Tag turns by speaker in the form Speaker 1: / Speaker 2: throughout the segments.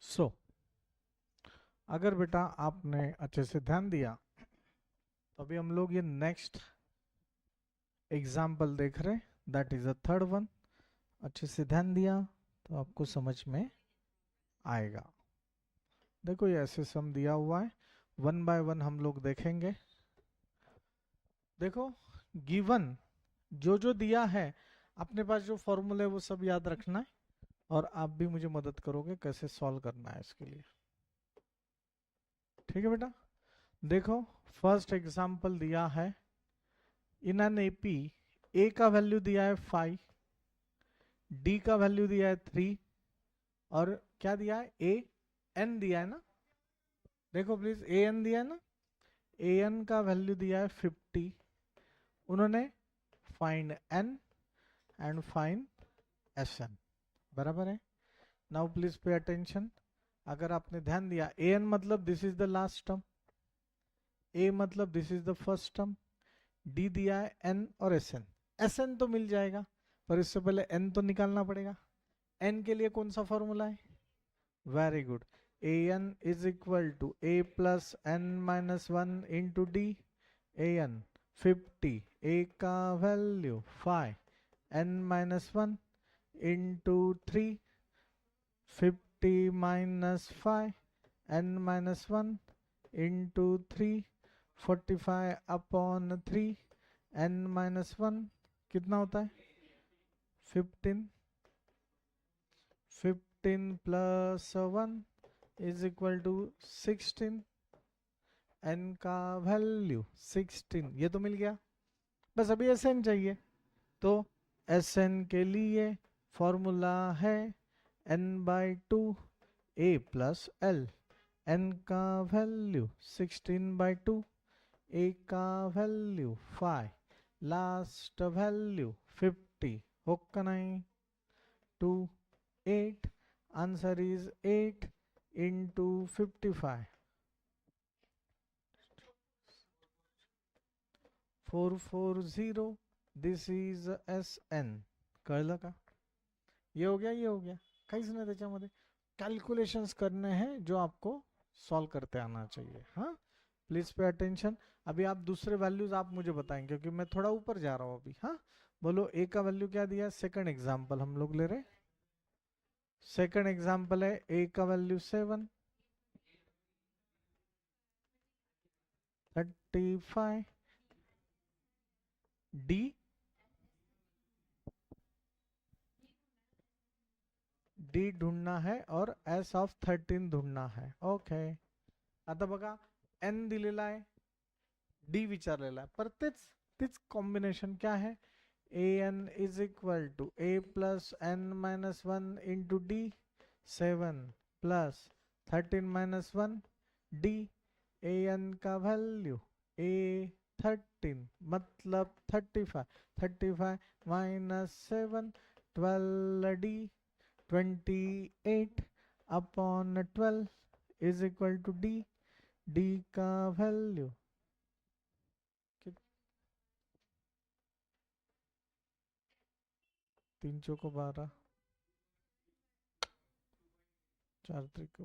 Speaker 1: सो अगर बेटा आपने अच्छे से ध्यान दिया तो अभी हम लोग ये नेक्स्ट एग्जाम्पल देख रहे हैं, that is a third one. अच्छे से ध्यान दिया तो आपको समझ में आएगा। देखो ये ऐसे सम दिया हुआ है, वन बाय वन हम लोग देखेंगे। देखो गिवन जो जो दिया है अपने पास जो फॉर्मूला है वो सब याद रखना है, और आप भी मुझे मदद करोगे कैसे सॉल्व करना है इसके लिए। ठीक है बेटा, देखो फर्स्ट एग्जाम्पल दिया है इन एन एपी। ए का वैल्यू दिया है 5, डी का वैल्यू दिया है 3, और क्या दिया है, ए एन दिया है ना। देखो प्लीज ए एन दिया है ना, ए एन का वैल्यू दिया है 50। उन्होंने find N and find S N, बराबर है। Now please pay attention. अगर आपने ध्यान दिया, ए एन मतलब this is the last term, A मतलब this is the first term, D दिया है एन और एस एन। एस एन तो मिल जाएगा पर इससे पहले एन तो निकालना पड़ेगा। एन के लिए कौन सा फॉर्मूला है, very good, A N is equal to A plus N minus one into D. A N 50, A का value 5, N minus one into 3, 50 minus 5, N minus one into 3, 45 upon 3, N minus one कितना होता है 15, 15 plus 1 is equal to 16, N का value 16, ये तो मिल गया। बस अभी एस एन चाहिए, तो एस एन के लिए फॉर्मूला है N by two A plus L. N का वैल्यू 16 बाई टू, ए का वैल्यू 5, लास्ट वैल्यू 50, होगा नहीं 2 8, answer is 8 into 55, 440, this is S N. कळलं का, ये हो गया, ये हो गया, काहीच नाही त्याच्यामध्ये। कैलकुलेशंस करने हैं जो आपको सॉल्व करते आना चाहिए। हाँ प्लीज पे अटेंशन। अभी आप दूसरे वैल्यूज आप मुझे बताएंगे क्योंकि मैं थोड़ा ऊपर जा रहा हूँ अभी। हाँ बोलो, ए का वैल्यू क्या दिया है, सेकंड एग्जांपल हम लोग ले रहे। सेकंड एग्जांपल है ए का वैल्यू 7, 35, डी डी ढूंढना है और एस ऑफ 13 ढूंढना है। ओके, आता बघा एन दिलेला आहे, डी विचारलेला आहे, पर तेच तेच कॉम्बिनेशन क्या है, A N is equal to A plus N minus one into D, 7 plus 13 minus one D. A N का वैल्यू ए 13 मतलब 35, 35 minus 7, 12 D, 28 upon 12 is equal to D. D का वैल्यू 3 चौको 12, 4 त्रिक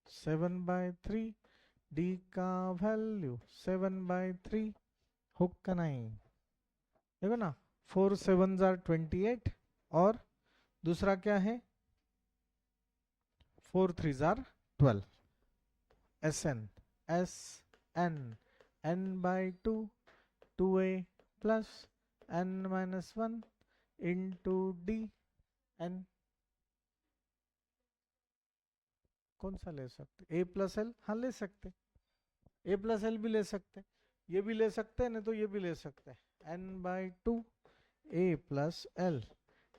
Speaker 1: 7/3, डी का value 7/3, hook का नहीं, देखो ना 4 7 जार 28, और दूसरा क्या है 4 3 जार 12। S N, S N, N by two, 2a plus N minus one into D N. कौन सा ले सकते, ए प्लस एल, हाँ ले सकते, ए प्लस एल भी ले सकते, ये भी ले सकते हैं, नहीं तो ये भी ले सकते हैं। N by two A plus L,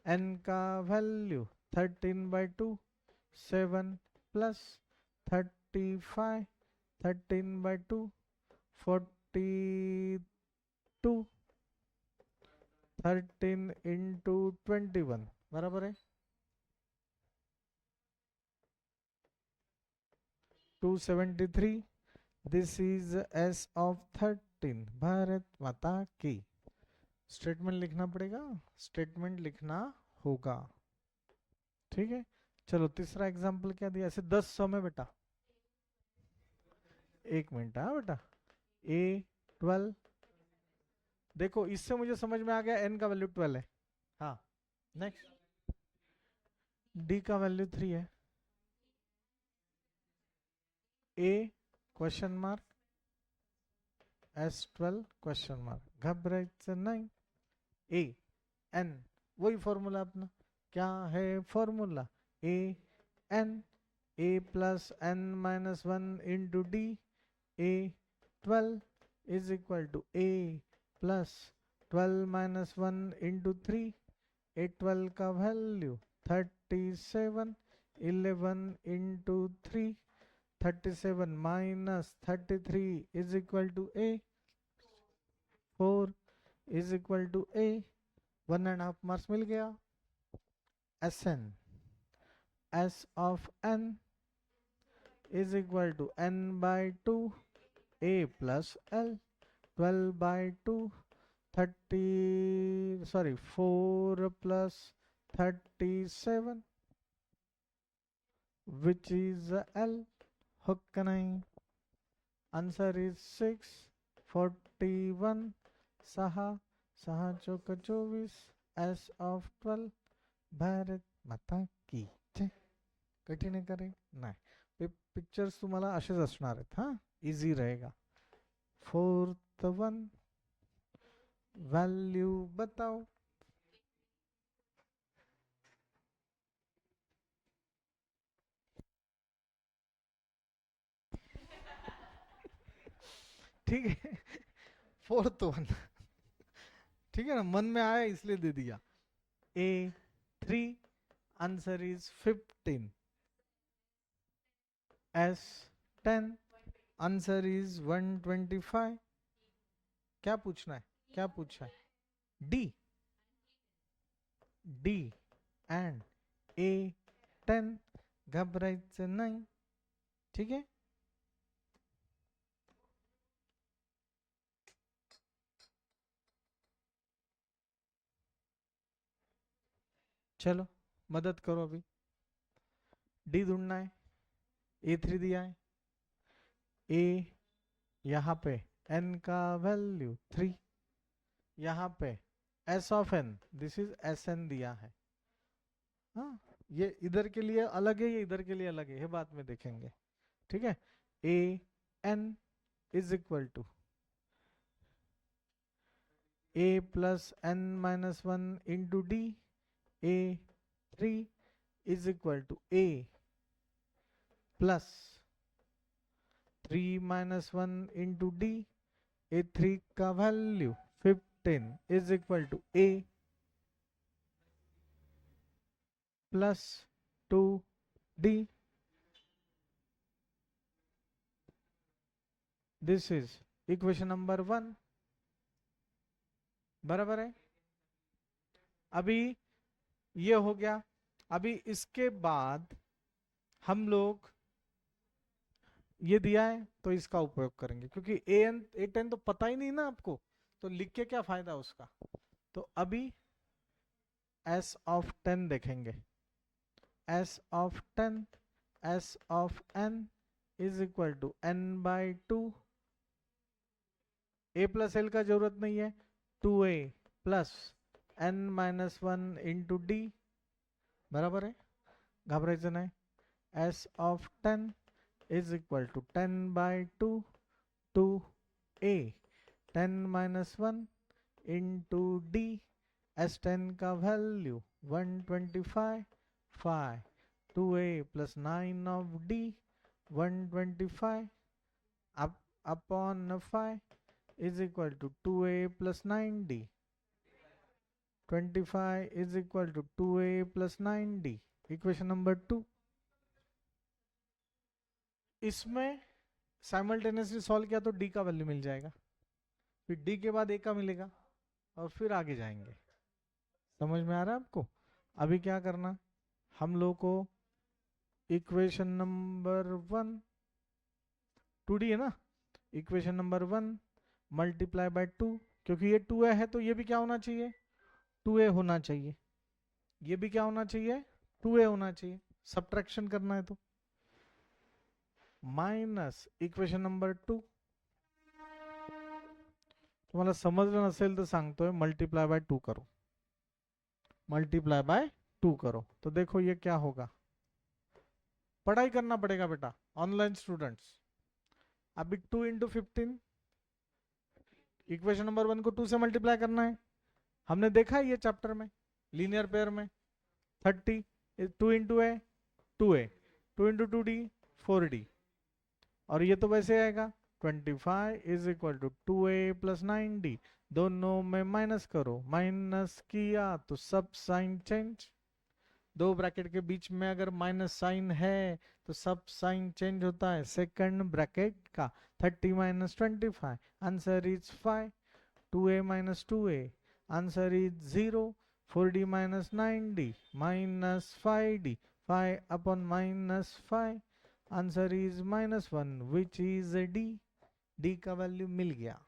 Speaker 1: N का वैल्यू 13/2, 7 प्लस 35, 13/2, 42, 13 इंटू 21 बराबर है 273। This is S of 13। Bharat माता की। स्टेटमेंट लिखना पड़ेगा, स्टेटमेंट लिखना होगा, ठीक है, चलो तीसरा एग्जाम्पल क्या दिया, ऐसे 10 100 में बेटा, एक मिनट, हाँ बेटा, A12, देखो इससे मुझे समझ में आ गया n का वैल्यू 12 है। हाँ, नेक्स्ट, D का वैल्यू 3 है, A question mark, S12 question mark, घबरायचं नाही, A N, वही फॉर्मूला अपना, क्या है formula, A N, A plus N minus 1 into D, A12 is equal to A plus 12 minus 1 into 3, A12 का value 37, 11 into 3, 37 minus 33 is equal to A, 4 is equal to A, 1.5 marks मिल गया। Sn, S of n is equal to n by 2, A plus L, 12 by 2, 4 plus 37, which is L, होगा नहीं, answer is 6, 41, 6 Chowk 24, S of 12, Bharat माता की जय। कठीण करे नाही, pictures तुम्हाला असेच असणार आहेत, हा इझी रहेगा। 4th वन, वैल्यू बताओ, ठीक है, 4th वन, ठीक है ना, मन में आया इसलिए दे दिया। A3, answer is 15, S10, answer is 125। क्या पूछना है, क्या पूछा है, D, D एंड A10, घबरायचं नहीं, ठीक है। चलो मदद करो, अभी D ढूंढना है, A3 दिया है, A यहाँ पे n का वैल्यू 3, यहाँ पे S of n, this is Sn दिया है, हाँ ये इधर के लिए अलग है, ये इधर के लिए अलग है, ये बाद में देखेंगे, ठीक है। An is equal to A plus n minus 1 into D, A3 is equal to A plus 3 minus 1 into D, A3 का value 15 is equal to A plus 2D, this is equation number 1, बराबर है। अभी ये हो गया, अभी इसके बाद हम लोग ये दिया है तो इसका उपयोग करेंगे, क्योंकि A10 तो पता ही नहीं ना आपको, तो लिख के क्या फायदा उसका। तो अभी S of 10 देखेंगे, S of 10, S of n is equal to n by 2, A plus L का जरूरत नहीं है, 2A plus n minus 1 into D, बराबर है, घबरायचं नाही। S of 10 is equal to 10 by 2, 2A, 10 minus 1 into D, S10 का value 125, 5, 2A plus 9 of D, 125, upon 5 is equal to 2A plus 9D, 25 is equal to 2A plus 9D, equation number 2। इसमें simultaneously solve किया तो D का value मिल जाएगा, फिर D के बाद A का मिलेगा, और फिर आगे जाएंगे। समझ में आ रहा है आपको। अभी क्या करना, हम लोग को इक्वेशन नंबर 1, 2D है ना, इक्वेशन नंबर 1 मल्टीप्लाई बाय 2, क्योंकि ये 2A है तो ये भी क्या होना चाहिए, 2A होना चाहिए, ये भी क्या होना चाहिए 2a होना चाहिए, सब्ट्रैक्शन करना है तो मायनस इक्वेशन नंबर 2. तुम्हाला समजलं नसेल तर सांगतोय, मल्टीप्लाई बाय 2 करो, मल्टीप्लाई बाय 2 करो. तो देखो ये क्या होगा, पढ़ाई करना पड़ेगा बेटा ऑनलाइन स्टूडेंट्स. अभी 2 इंटू 15, इक्वेशन नंबर 1 को 2 से मल्टीप्लाई करना है. हमने देखा है ये चैप्टर में लीनियर पेयर में. 30 2 इंटू ए 2a, 2 इंटू 2d 4d, और ये तो वैसे आएगा 25 is equal to 2a plus 9d. दोनों में माइनस करो, माइनस किया तो सब साइन चेंज. दो ब्रैकेट के बीच में अगर माइनस साइन है तो सब साइन चेंज होता है सेकंड ब्रैकेट का. 30 minus 25, answer is 5. 2a minus 2a, answer is 0. 4d minus 9d minus 5d, 5 upon minus 5, answer is minus 1 which is D. D का व्हॅल्यू मिल गया.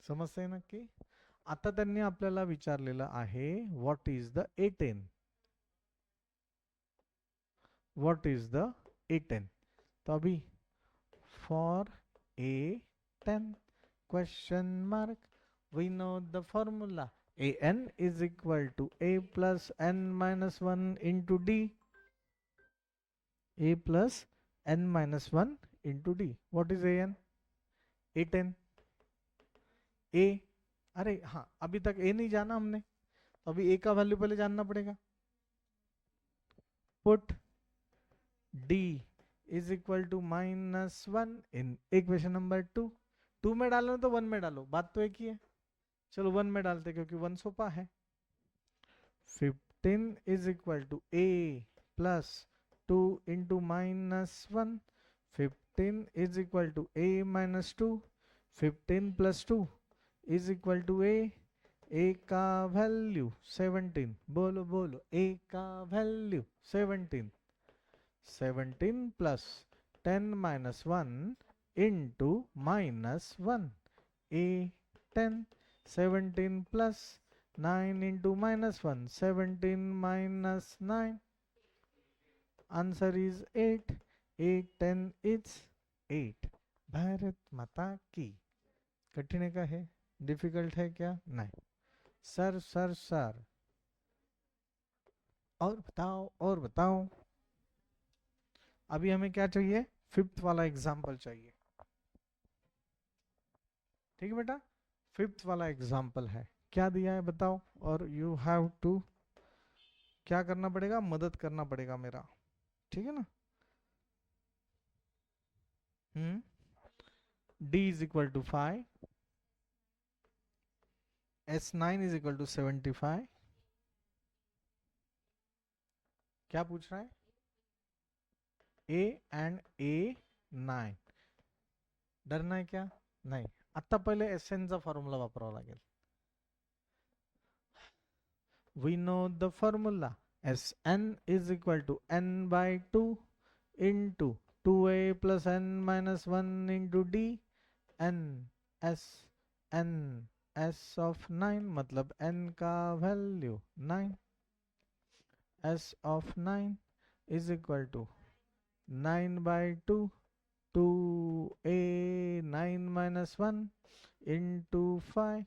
Speaker 1: समजतंय नक्की. आता त्यांनी आपल्याला विचारलेलं आहे what is the A10. What is the A10. तो अभी for A10 question mark, we know the formula an is equal to a plus n minus 1 into d. a plus n minus 1 into d. What is an? A10. a, अरे हाँ अभी तक a नहीं जाना हमने, तो अभी a का वैल्यू पहले जानना पड़ेगा. Put d is equal to minus 1 in equation number 2. 2 में डालो तो 1 में डालो, बात तो एक ही है. चलो 1 में डालते क्योंकि 1 सोपा है. 15 is equal to a plus 2 into minus 1. 15 is equal to a minus 2. 15 plus 2 is equal to a. a का वैल्यू 17. बोलो बोलो, a का value 17. 17 plus 10 minus 1 into minus 1. a 10. 17 plus 9 into minus 1. 17 minus 9. Answer is 8. 8 10 is 8. Bharat माता की. कठिन का है, difficult है क्या? नहीं. सर सर सर और बताओ और बताओ. अभी हमें क्या चाहिए? फिफ्थ वाला एग्जाम्पल चाहिए. ठीक है बेटा, फिफ्थ वाला एग्जाम्पल है. क्या दिया है बताओ, और यू हैव टू क्या करना पड़ेगा, मदद करना पड़ेगा मेरा. ठीक है ना. d is equal to 5, s9 is equal to 75. क्या पूछ रहा है? a and a9. डरना है क्या? नाही. आता पहिले एसएन चा फॉर्म्युला वापरावा लागेल. we know the formula. Sn is equal to n by 2 into 2a plus n minus 1 into d. n s n s of 9 मतलब n का value 9. s of 9 is equal to 9 by 2, 2a 9 minus 1 into 5.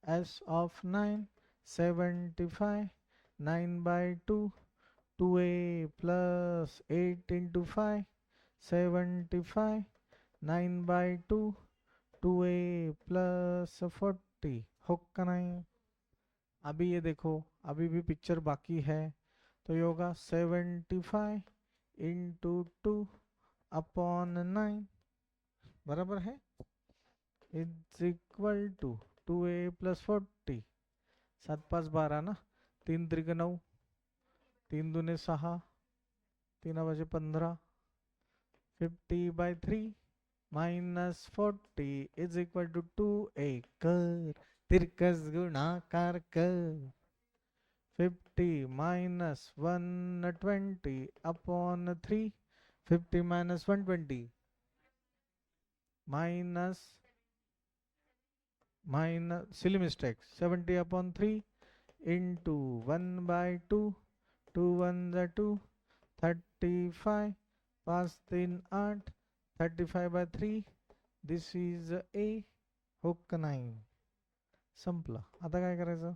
Speaker 1: s of 9 75. 9 by 2, 2a plus 8 into 5. 75. 9 by 2, 2a plus 40. होगा नहीं. अभी ये देखो, अभी भी picture बाकी है. तो ये होगा 75 इंटू 2 अपॉन 9 बराबर है is equal to 2a plus 40. 7 5 12 ना, 3 त्रिक 9, 3 दूने 6, 3 वाजे 15. 50 by 3 minus 40 is equal to 2a. कर तिरकस गुणाकार कर. 50 minus 120 upon 3. 50 minus 120 minus silly mistake 70 upon 3 into 1 by 2. 2 1 जा 2, 35, 5 3 8, 35/3. This is A. हो का नाही? संपलं. आता काय करायचं?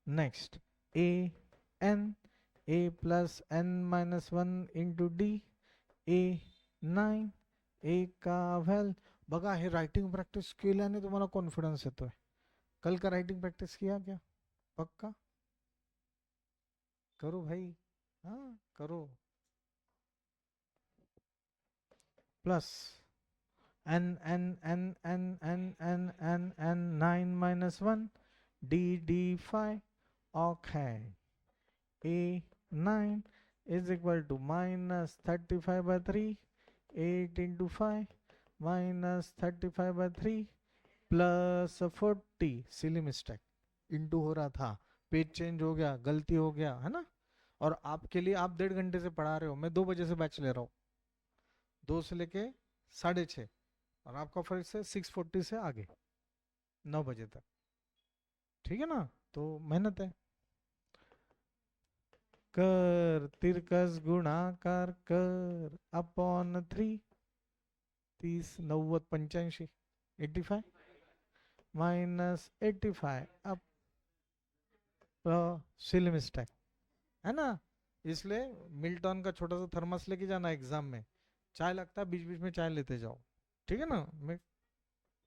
Speaker 1: Next A N, A plus N minus 1 into D, A 9, A का व्हॅल. बघा, हे रायटिंग प्रॅक्टिस केल्याने तुम्हाला कॉन्फिडन्स येतोय. कल का राइटिंग प्रैक्टिस किया क्या? पक्का करो भाई. हाँ करो. Plus n n n n n n n n 9 minus 1 d d 5. Okay, a 9 is equal to minus 35/3, 8 into 5 minus 35/3 plus 40. Silly mistake, into हो रहा था, पेज चेंज हो गया, गलती हो गया है ना. और आपके लिए आप 1.5 घंटे से पढ़ा रहे हो, मैं 2 बजे से बैच ले रहा हूँ, 2 से लेके 6:30, और आपका फिर से 6:40 से आगे 9 बजे तक. ठीक है ना, तो मेहनत है. कर तिरकस गुणाकार कर अपॉन 3, 30 90 85, 85 माइनस 85 अब सिली मिस्टेक है ना. इसलिए मिल्टन का छोटा सा थर्मस लेके जाना एग्जाम में. चाय लगता है, बीच बीच में चाय लेते जाओ. ठीक है ना, मैं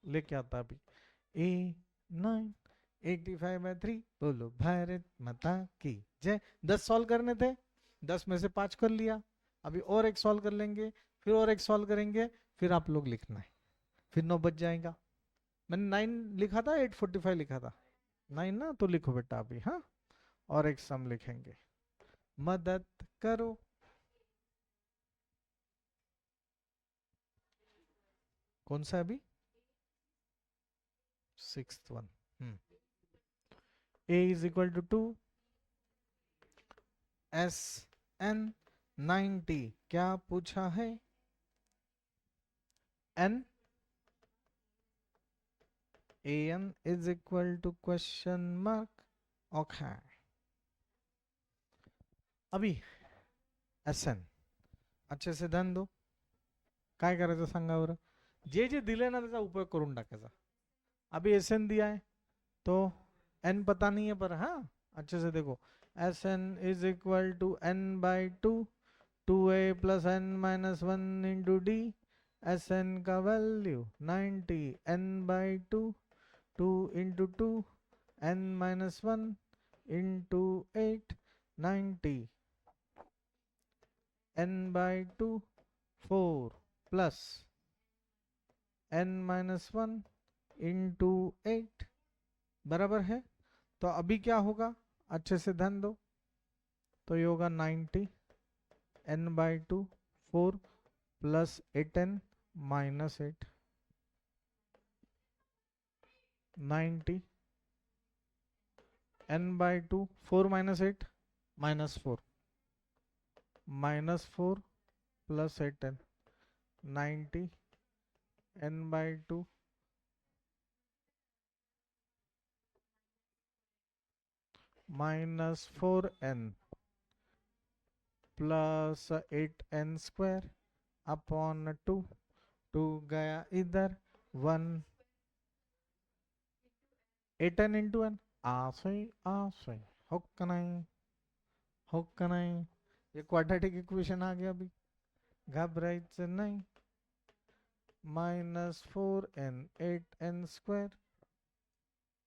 Speaker 1: लेके आता अभी. ए 9, 85/3. बोलो भारत माता की जय. 10 सॉल्व करने थे, 10 में से 5 कर लिया. अभी और एक सॉल्व कर लेंगे, फिर और एक सॉल्व करेंगे, फिर आप लोग लिखना है, फिर 9 बज जाएगा. मैंने 9 लिखा था, 8:45 लिखा था. 9 ना, तो लिखो बेटा अभी. हाँ, और एक सम लिखेंगे. मदद करो. कौन सा अभी? 6th one. a is equal to 2, s n 90. क्या पूछा है? n a n is equal to question mark. Okay. अभी एस एन अच्छे से ध्यान दो. काय करायचं सांगा बरं. जे जे दिले ना त्याचा उपयोग करून टाकायचा. अभी एस एन दिया है तो एन पता नहीं है, पर हाँ अच्छे से देखो. S N is equal to N by 2, 2a plus N minus 1 into D. S N का value 90, N by 2, 2 into 2, N minus 1 into 8, 90, N by 2, 4 plus N minus 1 into 8 बराबर है. तो अभी क्या होगा, अच्छे से ध्यान दो. तो ये होगा 90 n by 2, 4 plus 8n minus 8, 90 n by 2, 4 minus 8 minus 4, minus 4 plus 8n, 90 n by 2 minus 4n plus 8n square upon 2. 2 गया इधर, 1 8n इंटू एन. आसे हो का नहीं? हो का नहीं? ये क्वाड्रेटिक इक्वेशन आ गया. अभी घबरायचं नहीं. माइनस 4n 8n स्क्वायर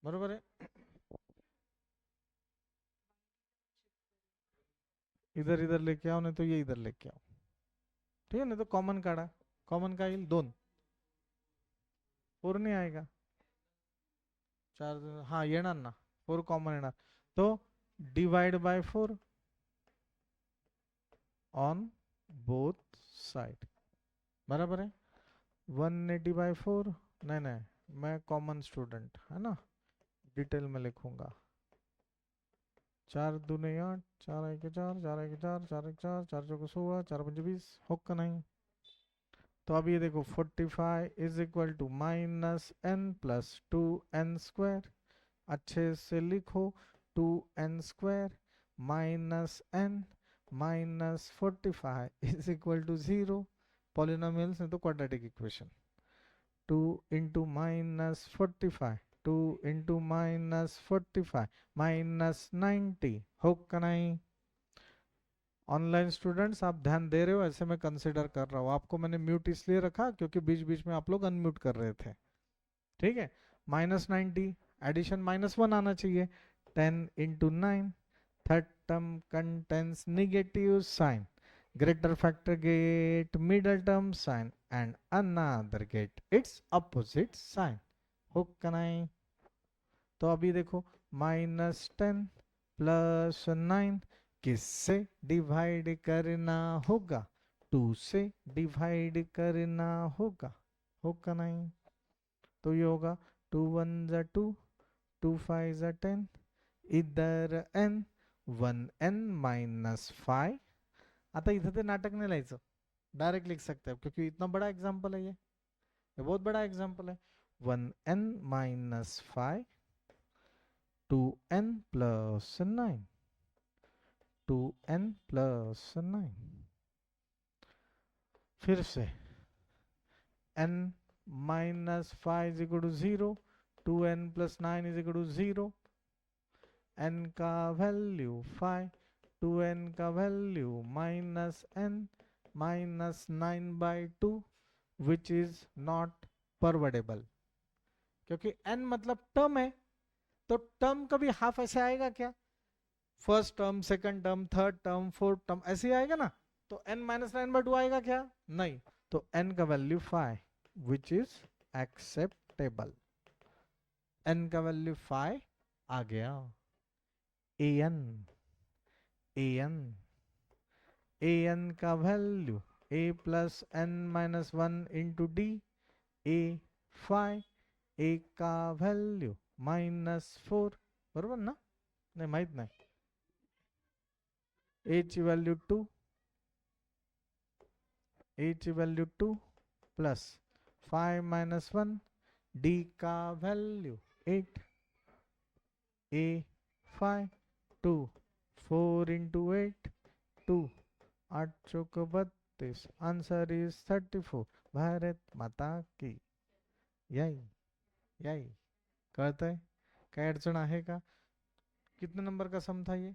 Speaker 1: बरोबर है. इधर इधर लेके आओ, नहीं तो ये इधर लेके आओ. ठीक है, नहीं तो कॉमन काढा. कॉमन का येईल 2, 4 नहीं आएगा. 4 हाँ येणार ना, 4 कॉमन येणार. तो divide by 4 on both side बराबर है. 180/4. नहीं नहीं, मैं कॉमन स्टूडेंट है ना, डिटेल में लिखूंगा. 4 दूने 8, 4 1 4, 4 1 4, 4 1 4, 4 4 16, 4 5 20. हो का नहीं? तो अब ये देखो 45 is equal to minus n plus 2n square. अच्छे से लिखो. 2n² minus n minus 45 is equal to 0। Polynomials नहीं तो quadratic equation. 2 into minus 45, 2 into minus 45 minus 90 होगा नहीं। ऑनलाइन स्टूडेंट्स आप ध्यान दे रहे हो, ऐसे मैं कंसिडर कर रहा हूँ। आपको मैंने म्यूट इसलिए रखा क्योंकि बीच बीच में आप लोग अनम्यूट कर रहे थे। ठीक है, माइनस 90, एडिशन -1 आना चाहिए। 10 into 9, third term contains negative sign, greater factor get middle term sign and another get its opposite sign। होगा नहीं? तो अभी देखो -10 प्लस 9 किससे डिवाइड करना होगा? 2 से डिवाइड करना होगा। होगा नहीं? तो ये होगा 2 1 जा 2, 2 5 जा 10, इधर n 1n माइनस 5। आता इधर ते नाटक नहीं लिहायचं, डायरेक्ट लिख सकते हैं क्योंकि इतना बड़ा एग्जाम्पल है ये बहुत बड़ा एग्जाम्पल है। 1n minus 5, 2n plus 9, 2n plus 9, फिर से n minus 5 is equal to 0, 2n plus 9 is equal to 0, n का वैल्यू 5, 2n का value minus n minus 9/2 which is not परवर्डेबल। क्योंकि n मतलब टर्म है, तो टर्म कभी हाफ ऐसे आएगा क्या? First term, second term, third term, fourth term ऐसे ही आएगा ना। तो n माइनस 9/2 आएगा क्या? नहीं। तो n का value 5 which is acceptable. n का वैल्यू 5 आ गया। an का value a plus n minus 1 into D, a 5, a का वैल्यू -4, बरोबर ना? नहीं माहित नाही। a ची वैल्यू 2, a ची वैल्यू 2 प्लस 5 माइनस 1, d का value 8, a 5, 2 4 into 8, 2 8 Chowk 32, answer is 34। Bharat माता की यही यही कळतंय? काय अडचण आहे का? कितने नंबर का सम था ये?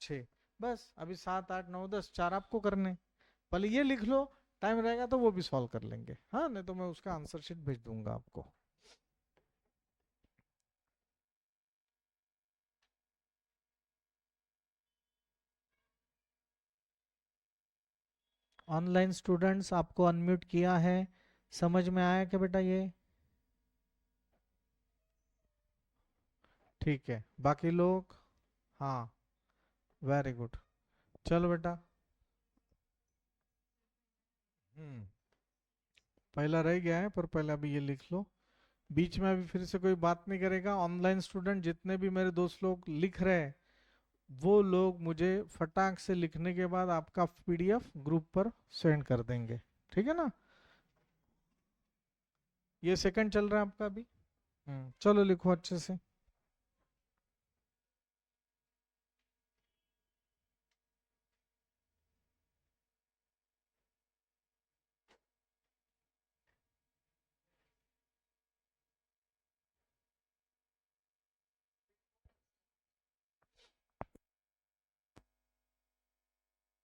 Speaker 1: 6। बस अभी 7 8 9 10 4 आपको करने, पहले ये लिख लो, टाइम रहेगा तो वो भी सॉल्व कर लेंगे। हाँ, नहीं तो मैं उसका आंसर शीट भेज दूंगा आपको। ऑनलाइन स्टूडेंट्स आपको अनम्यूट किया है, समझ में आया क्या बेटा ये? ठीक है, बाकी लोग? हाँ, वेरी गुड। चलो बेटा। पहला रह गया है, पर पहले अभी ये लिख लो। बीच में अभी फिर से कोई बात नहीं करेगा। ऑनलाइन स्टूडेंट जितने भी मेरे दोस्त लोग लिख रहे हैं, वो लोग मुझे फटाक से लिखने के बाद आपका पीडीएफ ग्रुप पर सेंड कर देंगे। ठीक है ना? ये सेकंड चल रहा है आपका अभी। चलो लिखो अच्छे से।